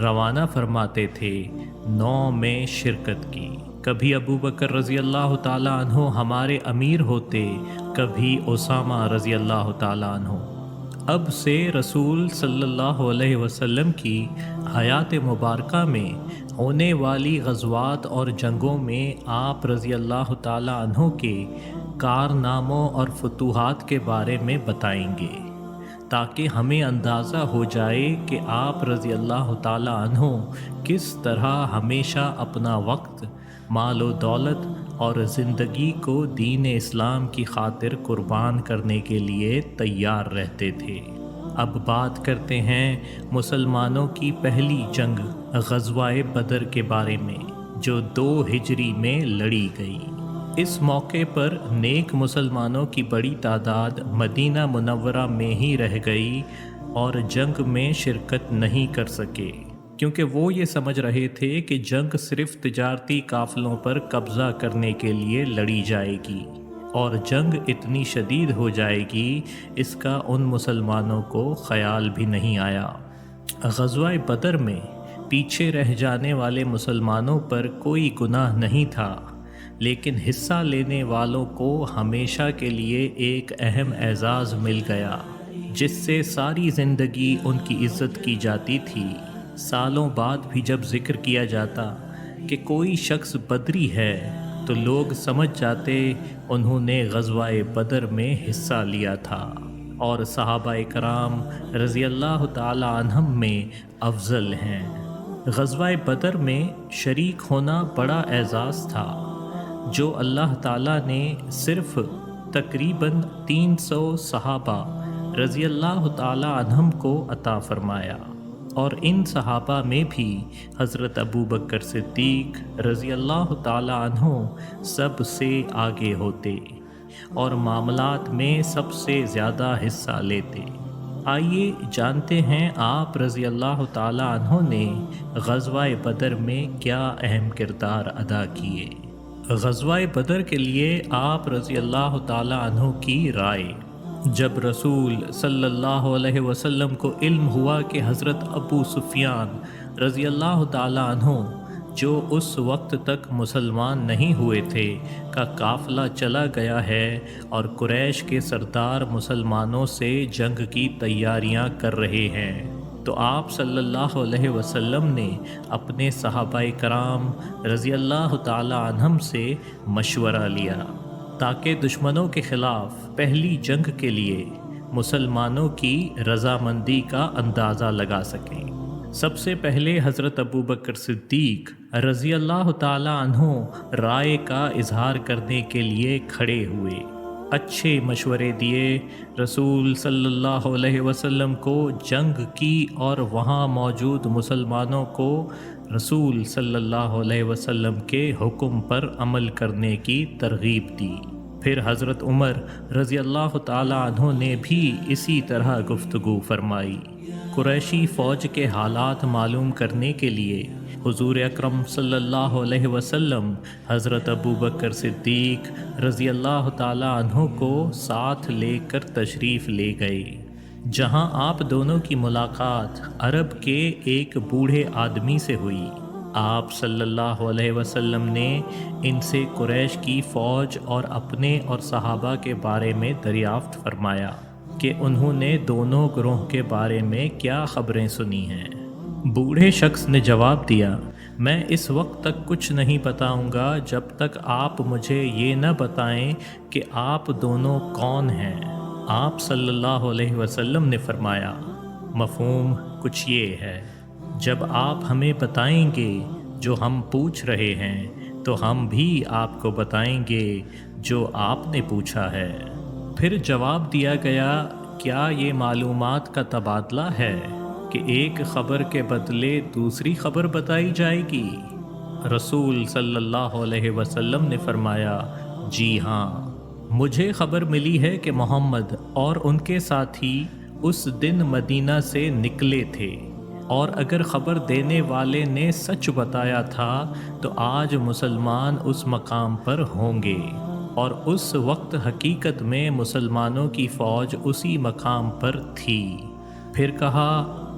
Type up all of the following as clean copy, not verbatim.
روانہ فرماتے تھے 9 میں شرکت کی۔ کبھی ابو بکر رضی اللہ تعالیٰ عنہ ہمارے امیر ہوتے، کبھی اسامہ رضی اللہ تعالیٰ عنہ۔ اب سے رسول صلی اللہ علیہ وسلم کی حیات مبارکہ میں ہونے والی غزوات اور جنگوں میں آپ رضی اللہ تعالیٰ عنہ کے کارناموں اور فتوحات کے بارے میں بتائیں گے، تاکہ ہمیں اندازہ ہو جائے کہ آپ رضی اللہ تعالیٰ عنہ کس طرح ہمیشہ اپنا وقت، مال و دولت اور زندگی کو دین اسلام کی خاطر قربان کرنے کے لیے تیار رہتے تھے۔ اب بات کرتے ہیں مسلمانوں کی پہلی جنگ غزوہ بدر کے بارے میں، جو 2 ہجری میں لڑی گئی۔ اس موقع پر نیک مسلمانوں کی بڑی تعداد مدینہ منورہ میں ہی رہ گئی اور جنگ میں شرکت نہیں کر سکے، کیونکہ وہ یہ سمجھ رہے تھے کہ جنگ صرف تجارتی قافلوں پر قبضہ کرنے کے لیے لڑی جائے گی اور جنگ اتنی شدید ہو جائے گی، اس کا ان مسلمانوں کو خیال بھی نہیں آیا۔ غزوہ بدر میں پیچھے رہ جانے والے مسلمانوں پر کوئی گناہ نہیں تھا، لیکن حصہ لینے والوں کو ہمیشہ کے لیے ایک اہم اعزاز مل گیا، جس سے ساری زندگی ان کی عزت کی جاتی تھی۔ سالوں بعد بھی جب ذکر کیا جاتا کہ کوئی شخص بدری ہے تو لوگ سمجھ جاتے انہوں نے غزوہ بدر میں حصہ لیا تھا اور صحابہ کرام رضی اللہ تعالی عنہم میں افضل ہیں۔ غزوہ بدر میں شریک ہونا بڑا اعزاز تھا، جو اللہ تعالیٰ نے صرف تقریباً 300 صحابہ رضی اللہ تعالی عنہم کو عطا فرمایا، اور ان صحابہ میں بھی حضرت ابو بکر صدیق رضی اللہ تعالی عنہ سب سے آگے ہوتے اور معاملات میں سب سے زیادہ حصہ لیتے۔ آئیے جانتے ہیں آپ رضی اللہ تعالی عنہ نے غزوہ بدر میں کیا اہم کردار ادا کیے۔ غزوہ بدر کے لیے آپ رضی اللہ تعالی عنہ کی رائے۔ جب رسول صلی اللہ علیہ وسلم کو علم ہوا کہ حضرت ابو سفیان رضی اللہ تعالی عنہ، جو اس وقت تک مسلمان نہیں ہوئے تھے، کا قافلہ چلا گیا ہے اور قریش کے سردار مسلمانوں سے جنگ کی تیاریاں کر رہے ہیں، تو آپ صلی اللہ علیہ وسلم نے اپنے صحابہ کرام رضی اللہ تعالی عنہم سے مشورہ لیا تاکہ دشمنوں کے خلاف پہلی جنگ کے لیے مسلمانوں کی رضامندی کا اندازہ لگا سکیں۔ سب سے پہلے حضرت ابو بکر صدیق رضی اللہ تعالی عنہ رائے کا اظہار کرنے کے لیے کھڑے ہوئے، اچھے مشورے دیے، رسول صلی اللہ علیہ وسلم کو جنگ کی اور وہاں موجود مسلمانوں کو رسول صلی اللہ علیہ وسلم کے حکم پر عمل کرنے کی ترغیب دی۔ پھر حضرت عمر رضی اللہ تعالی عنہ نے بھی اسی طرح گفتگو فرمائی۔ قریشی فوج کے حالات معلوم کرنے کے لیے حضور اکرم صلی اللہ علیہ وسلم حضرت ابو بکر صدیق رضی اللہ تعالی عنہ کو ساتھ لے کر تشریف لے گئے، جہاں آپ دونوں کی ملاقات عرب کے ایک بوڑھے آدمی سے ہوئی۔ آپ صلی اللہ علیہ وسلم نے ان سے قریش کی فوج اور اپنے اور صحابہ کے بارے میں دریافت فرمایا کہ انہوں نے دونوں گروہ کے بارے میں کیا خبریں سنی ہیں۔ بوڑھے شخص نے جواب دیا، میں اس وقت تک کچھ نہیں بتاؤں گا جب تک آپ مجھے یہ نہ بتائیں کہ آپ دونوں کون ہیں۔ آپ صلی اللہ علیہ وسلم نے فرمایا، مفہوم کچھ یہ ہے، جب آپ ہمیں بتائیں گے جو ہم پوچھ رہے ہیں تو ہم بھی آپ کو بتائیں گے جو آپ نے پوچھا ہے۔ پھر جواب دیا گیا، کیا یہ معلومات کا تبادلہ ہے کہ ایک خبر کے بدلے دوسری خبر بتائی جائے گی؟ رسول صلی اللہ علیہ وسلم نے فرمایا، جی ہاں، مجھے خبر ملی ہے کہ محمد اور ان کے ساتھی اس دن مدینہ سے نکلے تھے، اور اگر خبر دینے والے نے سچ بتایا تھا تو آج مسلمان اس مقام پر ہوں گے، اور اس وقت حقیقت میں مسلمانوں کی فوج اسی مقام پر تھی۔ پھر کہا،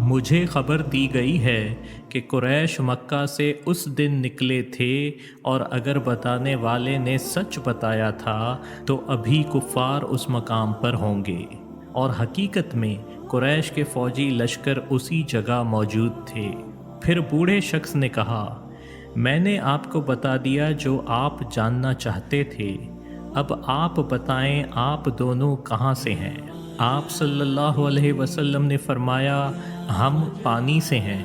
مجھے خبر دی گئی ہے کہ قریش مکہ سے اس دن نکلے تھے، اور اگر بتانے والے نے سچ بتایا تھا تو ابھی کفار اس مقام پر ہوں گے، اور حقیقت میں قریش کے فوجی لشکر اسی جگہ موجود تھے۔ پھر بوڑھے شخص نے کہا، میں نے آپ کو بتا دیا جو آپ جاننا چاہتے تھے، اب آپ بتائیں آپ دونوں کہاں سے ہیں؟ آپ صلی اللہ علیہ وسلم نے فرمایا، ہم پانی سے ہیں۔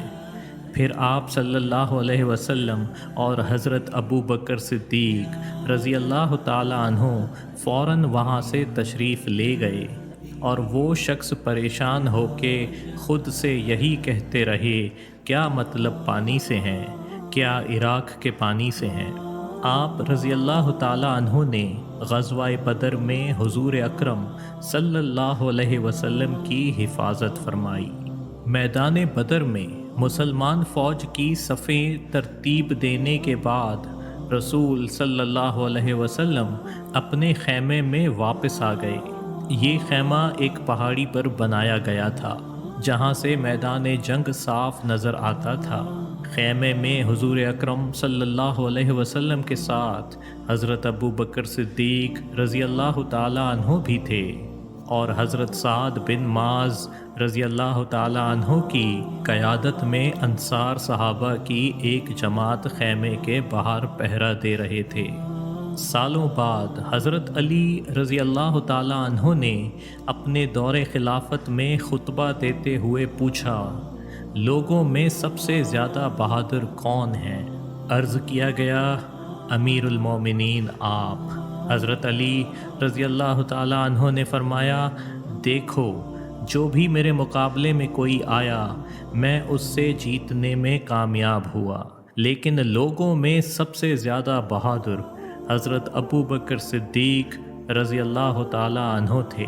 پھر آپ صلی اللہ علیہ وسلم اور حضرت ابو بکر صدیق رضی اللہ تعالی عنہ فوراً وہاں سے تشریف لے گئے، اور وہ شخص پریشان ہو کے خود سے یہی کہتے رہے، کیا مطلب پانی سے ہیں؟ کیا عراق کے پانی سے ہیں؟ آپ رضی اللہ تعالی عنہ نے غزوہ بدر میں حضور اکرم صلی اللہ علیہ وسلم کی حفاظت فرمائی۔ میدان بدر میں مسلمان فوج کی صفیں ترتیب دینے کے بعد رسول صلی اللہ علیہ وسلم اپنے خیمے میں واپس آ گئے۔ یہ خیمہ ایک پہاڑی پر بنایا گیا تھا جہاں سے میدان جنگ صاف نظر آتا تھا۔ خیمے میں حضور اکرم صلی اللہ علیہ وسلم کے ساتھ حضرت ابو بکر صدیق رضی اللہ تعالی عنہ بھی تھے، اور حضرت سعد بن معاذ رضی اللہ تعالی عنہ کی قیادت میں انصار صحابہ کی ایک جماعت خیمے کے باہر پہرا دے رہے تھے۔ سالوں بعد حضرت علی رضی اللہ تعالی عنہ نے اپنے دور خلافت میں خطبہ دیتے ہوئے پوچھا، لوگوں میں سب سے زیادہ بہادر کون ہیں؟ عرض کیا گیا، امیر المومنین آپ۔ حضرت علی رضی اللہ تعالی عنہ نے فرمایا، دیکھو، جو بھی میرے مقابلے میں کوئی آیا میں اس سے جیتنے میں کامیاب ہوا، لیکن لوگوں میں سب سے زیادہ بہادر حضرت ابو بکر صدیق رضی اللہ تعالی عنہ تھے۔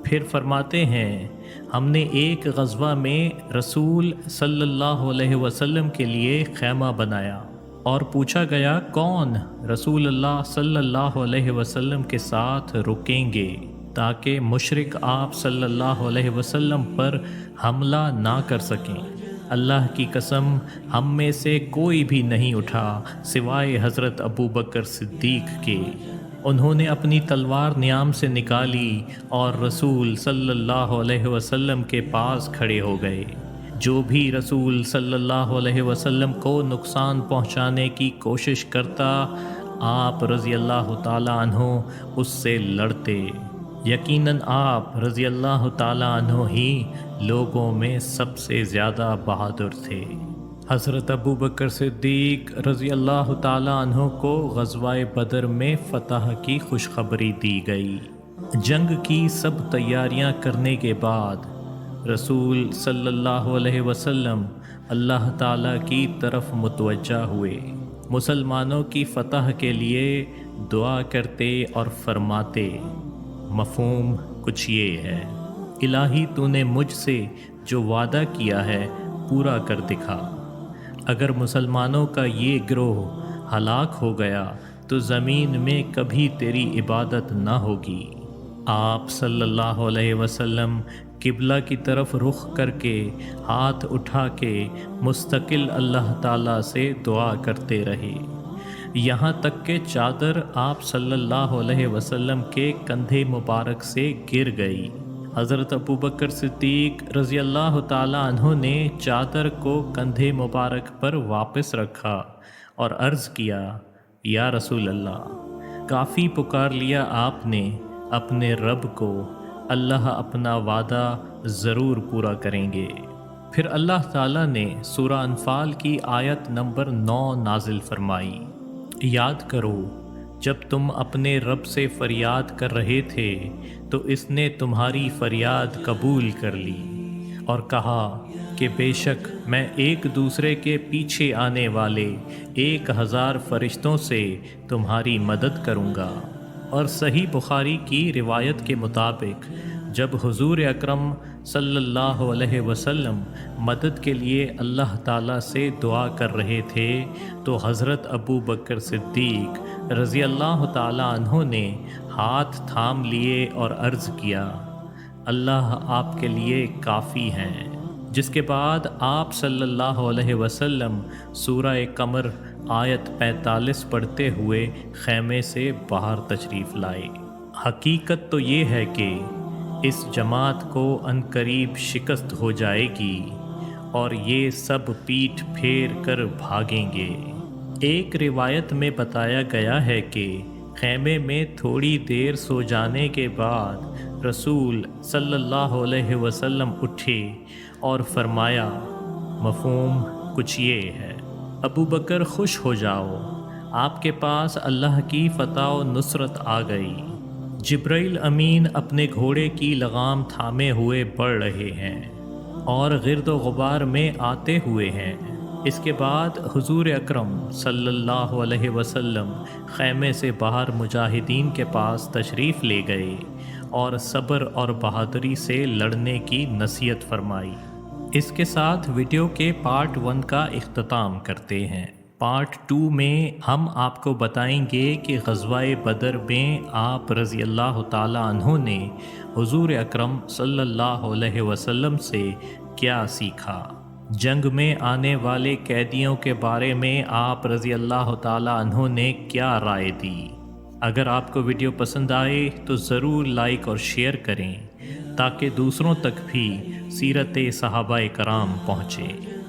پھر فرماتے ہیں، ہم نے ایک غزوہ میں رسول صلی اللہ علیہ وسلم کے لیے خیمہ بنایا، اور پوچھا گیا کون رسول اللہ صلی اللہ علیہ وسلم کے ساتھ رکیں گے تاکہ مشرک آپ صلی اللہ علیہ وسلم پر حملہ نہ کر سکیں۔ اللہ کی قسم، ہم میں سے کوئی بھی نہیں اٹھا سوائے حضرت ابو بکر صدیق کے۔ انہوں نے اپنی تلوار نیام سے نکالی اور رسول صلی اللہ علیہ وسلم کے پاس کھڑے ہو گئے۔ جو بھی رسول صلی اللہ علیہ وسلم کو نقصان پہنچانے کی کوشش کرتا، آپ رضی اللہ تعالی عنہ اس سے لڑتے۔ یقیناً آپ رضی اللہ تعالی عنہ ہی لوگوں میں سب سے زیادہ بہادر تھے۔ حضرت ابو بکر صدیق رضی اللہ تعالی عنہ کو غزوہ بدر میں فتح کی خوشخبری دی گئی۔ جنگ کی سب تیاریاں کرنے کے بعد رسول صلی اللہ علیہ وسلم اللہ تعالیٰ کی طرف متوجہ ہوئے، مسلمانوں کی فتح کے لیے دعا کرتے اور فرماتے، مفہوم کچھ یہ ہے، الہی تو نے مجھ سے جو وعدہ کیا ہے پورا کر دکھا۔ اگر مسلمانوں کا یہ گروہ ہلاک ہو گیا تو زمین میں کبھی تیری عبادت نہ ہوگی۔ آپ صلی اللہ علیہ وسلم قبلہ کی طرف رخ کر کے ہاتھ اٹھا کے مستقل اللہ تعالیٰ سے دعا کرتے رہے، یہاں تک کہ چادر آپ صلی اللہ علیہ وسلم کے کندھے مبارک سے گر گئی۔ حضرت ابو بکر صدیق رضی اللہ تعالی عنہ نے چادر کو کندھے مبارک پر واپس رکھا اور عرض کیا، یا رسول اللہ، کافی پکار لیا آپ نے اپنے رب کو، اللہ اپنا وعدہ ضرور پورا کریں گے۔ پھر اللہ تعالیٰ نے سورہ انفال کی آیت نمبر 9 نازل فرمائی، یاد کرو جب تم اپنے رب سے فریاد کر رہے تھے تو اس نے تمہاری فریاد قبول کر لی اور کہا کہ بے شک میں ایک دوسرے کے پیچھے آنے والے 1000 فرشتوں سے تمہاری مدد کروں گا۔ اور صحیح بخاری کی روایت کے مطابق جب حضور اکرم صلی اللہ علیہ وسلم مدد کے لیے اللہ تعالیٰ سے دعا کر رہے تھے تو حضرت ابو بکر صدیق رضی اللہ تعالیٰ عنہ نے ہاتھ تھام لیے اور عرض کیا، اللہ آپ کے لیے کافی ہیں۔ جس کے بعد آپ صلی اللہ علیہ وسلم سورہ قمر آیت 45 پڑھتے ہوئے خیمے سے باہر تشریف لائے۔ حقیقت تو یہ ہے کہ اس جماعت کو عنقریب شکست ہو جائے گی اور یہ سب پیٹھ پھیر کر بھاگیں گے۔ ایک روایت میں بتایا گیا ہے کہ خیمے میں تھوڑی دیر سو جانے کے بعد رسول صلی اللہ علیہ وسلم اٹھے اور فرمایا، مفہوم کچھ یہ ہے، ابو بکر خوش ہو جاؤ، آپ کے پاس اللہ کی فتح و نصرت آ گئی۔ جبرائیل امین اپنے گھوڑے کی لگام تھامے ہوئے بڑھ رہے ہیں اور گرد و غبار میں آتے ہوئے ہیں۔ اس کے بعد حضور اکرم صلی اللہ علیہ وسلم خیمے سے باہر مجاہدین کے پاس تشریف لے گئے اور صبر اور بہادری سے لڑنے کی نصیحت فرمائی۔ اس کے ساتھ ویڈیو کے پارٹ 1 کا اختتام کرتے ہیں۔ پارٹ 2 میں ہم آپ کو بتائیں گے کہ غزوہ بدر میں آپ رضی اللہ تعالیٰ عنہ نے حضور اکرم صلی اللہ علیہ وسلم سے کیا سیکھا، جنگ میں آنے والے قیدیوں کے بارے میں آپ رضی اللہ تعالیٰ عنہ نے کیا رائے دی۔ اگر آپ کو ویڈیو پسند آئے تو ضرور لائک اور شیئر کریں تاکہ دوسروں تک بھی سیرت صحابہ کرام پہنچے۔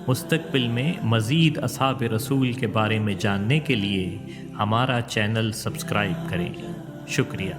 مستقبل میں مزید اصحاب رسول کے بارے میں جاننے کے لیے ہمارا چینل سبسکرائب کریں۔ شکریہ۔